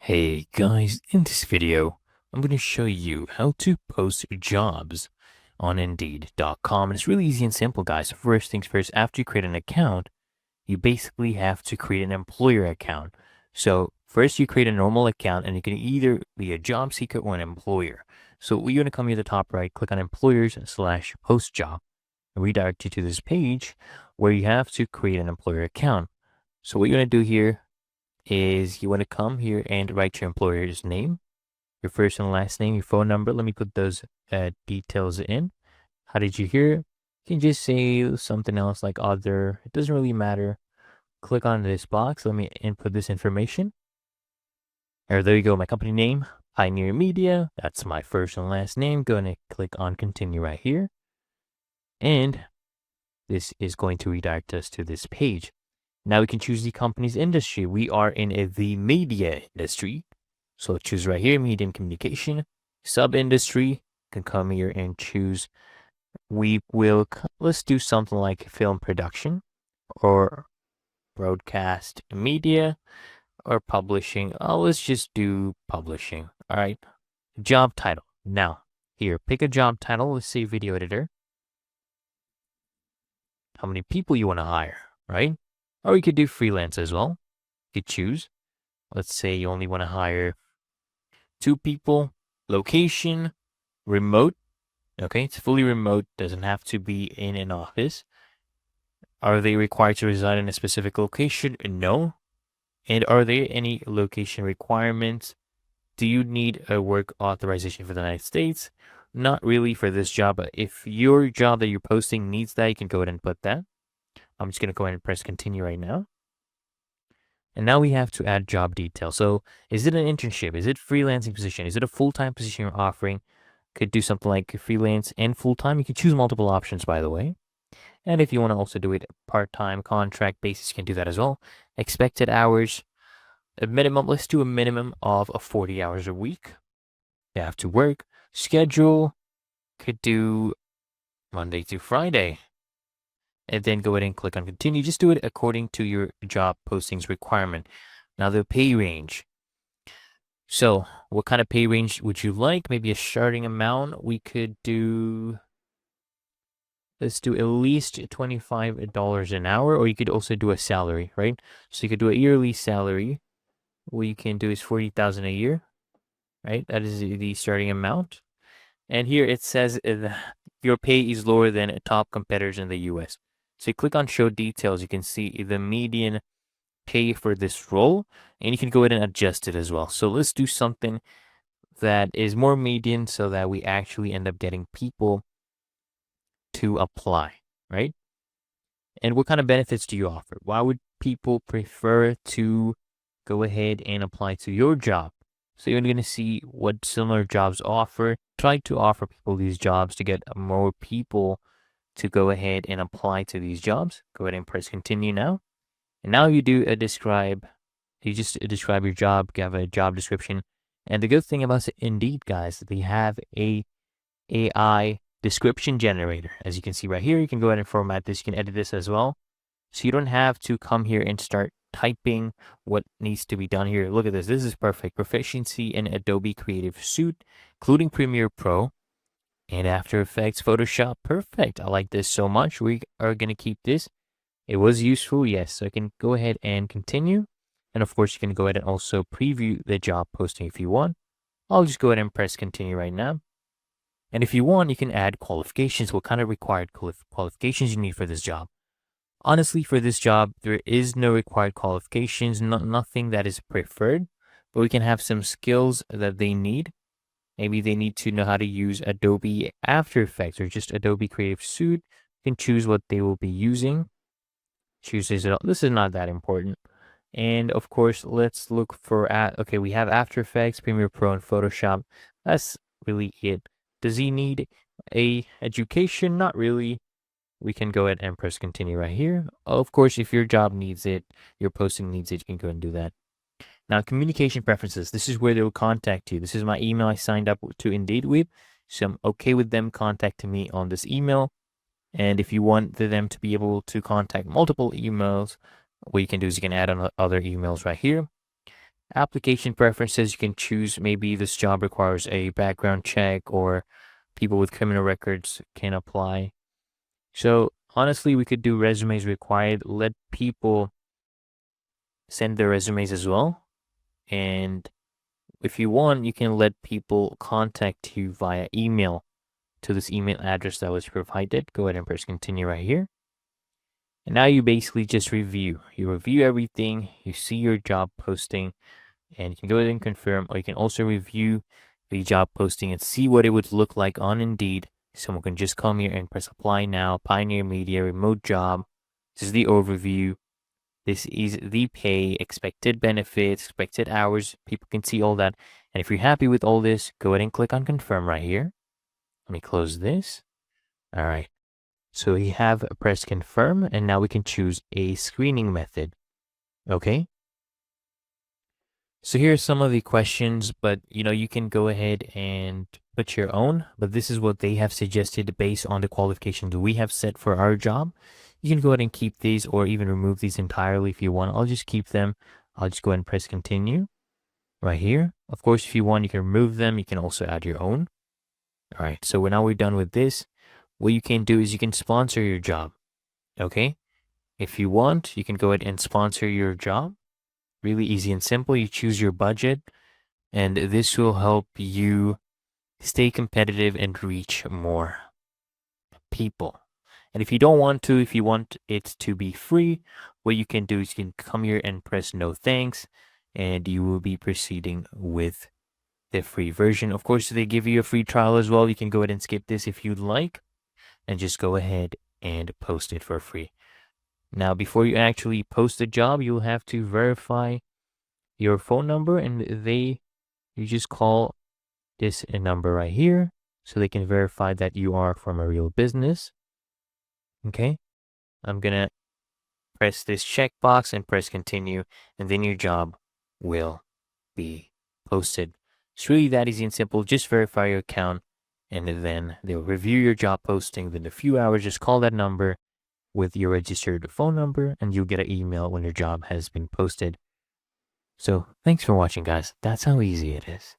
Hey guys, in this video, I'm going to show you how to post jobs on Indeed.com. It's really easy and simple, guys. First things first, after you create an account, you basically have to create an employer account. So first you create a normal account and you can either be a job seeker or an employer. So you're going to come here to the top right, click on employers/post job and redirect you to this page where you have to create an employer account. So what you're going to do here is you want to come here and write your employer's name, your first and last name, your phone number. Let me put those details in. How did you hear? You can just say something else like other. It doesn't really matter. Click on this box. Let me input this information. There you go. My company name, Pioneer Media. That's my first and last name. Go and click on continue right here. And this is going to redirect us to this page. Now we can choose the company's industry. We are in the media industry. So choose right here, media and communication. Sub-industry, can come here and choose. Let's do something like film production or broadcast media or publishing. Let's just do publishing. All right. Job title. Now, here, pick a job title. Let's say video editor. How many people you want to hire, right? Or you could do freelance as well. You could choose. Let's say you only want to hire 2 people. Location, remote. Okay, it's fully remote. Doesn't have to be in an office. Are they required to reside in a specific location? No. And are there any location requirements? Do you need a work authorization for the United States? Not really for this job, but if your job that you're posting needs that, you can go ahead and put that. I'm just going to go ahead and press continue right now. And now we have to add job details. So is it an internship? Is it freelancing position? Is it a full-time position you're offering? Could do something like freelance and full-time. You can choose multiple options, by the way. And if you want to also do it part-time contract basis, you can do that as well. Expected hours, a minimum. Let's do a minimum of 40 hours a week. You have to work. Schedule, could do Monday to Friday. And then go ahead and click on continue. Just do it according to your job postings requirement. Now the pay range. So what kind of pay range would you like? Maybe a starting amount. We could do, let's do at least $25 an hour, or you could also do a salary, right? So you could do a yearly salary. What you can do is $40,000 a year, right? That is the starting amount. And here it says your pay is lower than top competitors in the US. So you click on show details, you can see the median pay for this role, and you can go ahead and adjust it as well. So let's do something that is more median so that we actually end up getting people to apply, right? And what kind of benefits do you offer? Why would people prefer to go ahead and apply to your job? So you're going to see what similar jobs offer. Try to offer people these jobs to get more people to go ahead and apply to these jobs. Go ahead and press continue now. And now you do you just describe your job, you have a job description. And the good thing about Indeed, guys, they have a AI description generator. As you can see right here, you can go ahead and format this. You can edit this as well. So you don't have to come here and start typing what needs to be done here. Look at this. This is perfect. Proficiency in Adobe Creative Suite, including Premiere Pro and After Effects, Photoshop. Perfect. I like this so much. We are going to keep this. It was useful, yes. So I can go ahead and continue. And of course, you can go ahead and also preview the job posting if you want. I'll just go ahead and press continue right now. And if you want, you can add qualifications. What kind of required qualifications you need for this job? Honestly, for this job, there is no required qualifications, nothing that is preferred, but we can have some skills that they need. Maybe they need to know how to use Adobe After Effects or just Adobe Creative Suite. You can choose what they will be using. This is not that important. And of course, let's look for okay, we have After Effects, Premiere Pro, and Photoshop. That's really it. Does he need a education? Not really. We can go ahead and press continue right here. Of course, if your job needs it, your posting needs it, you can go and do that. Now, communication preferences. This is where they will contact you. This is my email I signed up to Indeed with. So I'm okay with them contacting me on this email. And if you want them to be able to contact multiple emails, what you can do is you can add on other emails right here. Application preferences, you can choose maybe this job requires a background check or people with criminal records can apply. So honestly, we could do resumes required. Let people send their resumes as well. And if you want, you can let people contact you via email to this email address that was provided. Go ahead and press continue right here. And now you basically just review. You review everything. You see your job posting and you can go ahead and confirm, or you can also review the job posting and see what it would look like on Indeed. Someone can just come here and press apply now, Pioneer Media, remote job. This is the overview. This is the pay, expected benefits, expected hours. People can see all that. And if you're happy with all this, go ahead and click on confirm right here. Let me close this. All right. So we have press confirm, and now we can choose a screening method. Okay. So here's some of the questions, but you can go ahead and put your own, but this is what they have suggested based on the qualifications we have set for our job. You can go ahead and keep these or even remove these entirely if you want. I'll just keep them. I'll just go ahead and press continue right here. Of course, if you want, you can remove them. You can also add your own. All right, so now we're done with this. What you can do is you can sponsor your job, okay? If you want, you can go ahead and sponsor your job. Really easy and simple. You choose your budget, and this will help you stay competitive and reach more people. And if you don't want to, if you want it to be free, what you can do is you can come here and press no thanks, and you will be proceeding with the free version. Of course, they give you a free trial as well. You can go ahead and skip this if you'd like, and just go ahead and post it for free. Now, before you actually post the job, you'll have to verify your phone number, and you just call this number right here so they can verify that you are from a real business. Okay, I'm gonna press this checkbox and press continue, and then your job will be posted. It's really that easy and simple. Just verify your account, and then they'll review your job posting. Within a few hours, just call that number with your registered phone number, and you'll get an email when your job has been posted. So thanks for watching, guys. That's how easy it is.